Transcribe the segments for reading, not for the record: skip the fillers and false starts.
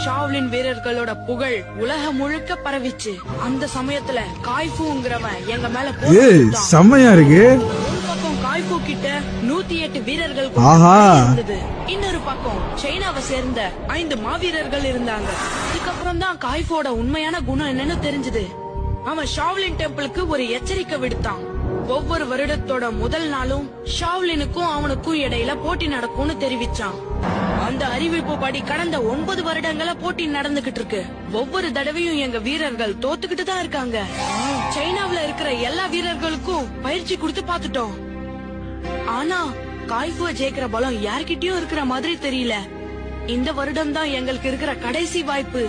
Shaolin வீரர்களோட புகழ் உலகம் முழுக்க பரவிச்சு. அந்த சமயத்துல காய்ஃபுங்கிறவன் எங்க மேல செம்மையா இருக்கு. ஒரு பக்கம் காய்ஃபு கிட்ட 108 வீரர்கள் இருந்தது. இன்னொரு பக்கம் சைனாவை சேர்ந்த 5 மாவீரர்கள் இருந்தாங்க. அதுக்கப்புறம் தான் காய்ஃபோட உண்மையான குணம் என்னன்னு தெரிஞ்சது. அவன் ஷாவ்லின் டெம்பிளுக்கு ஒரு எச்சரிக்கை விடுத்தான். ஒவ்வொரு வருடத்தோட முதல் நாளும் ஷாவ்லினுக்கும் அவனுக்கும் இடையில போட்டி நடக்கும்னு தெரிவிச்சான். அந்த அறிவிப்பு படி கடந்த 9 வருடங்களா போட்டி நடந்துகிட்டு இருக்கு. ஒவ்வொரு தடவையும் எங்க வீரர்கள் தோத்துக்கிட்டு தான் இருக்காங்க. சைனாவுல இருக்கிற எல்லா வீரர்களுக்கும் பயிற்சி கொடுத்து பாத்துட்டோம். ஆனா காய்ஃபுவ ஜெயிக்கிற பலம் யார்கிட்டயும் இருக்கிற மாதிரி தெரியல. இந்த வருடம் தான் எங்களுக்கு இருக்கிற கடைசி வாய்ப்பு.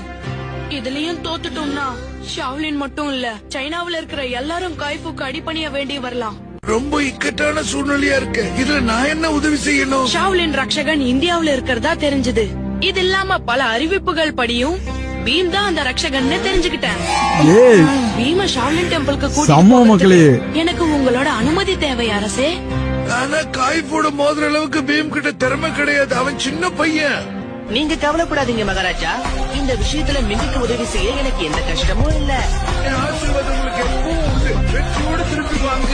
இதுலயும் தோத்துட்டோம்னா ஷாவ்லின் மட்டும் இல்ல, சைனாவுல இருக்கிற எல்லாரும் காய்ஃபுக்கு அடிபணிய வேண்டி வரலாம். ரொம்ப இக்கட்டான சூழ்நிலையா இருக்கு. இதுல நான் என்ன உதவி செய்யணும்? ஷாவ்லின் ரக்ஷகன் இந்தியாவுல இருக்கிறதா தெரிஞ்சது. இது இல்லாம பல அறிவிப்புகள் படியும் பீம் தான் அந்த ரக்ஷகன் தெரிஞ்சுக்கிட்டேன். பீம ஷாவ்லின் டெம்பிளுக்கு கூட்டிட்டு எனக்கு உங்களோட அனுமதி தேவை அரசே. ஆனா காய்ஃபோட மோதுற அளவுக்கு பீம் கிட்ட திறமை கிடையாது. அவன் சின்ன பையன். நீங்க கவலைப்படாதீங்க மகாராஜா. இந்த விஷயத்துல மின்னுக்கு உதவி செய்ய எனக்கு எந்த கஷ்டமும் இல்ல. ஆசீர்வாதம் உங்களுக்கு எப்பவும் உண்டு. வெற்றியோட திருப்பி வாங்க.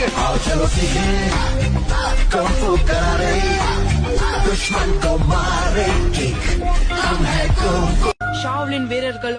ஷாவ்லின் வீரர்கள்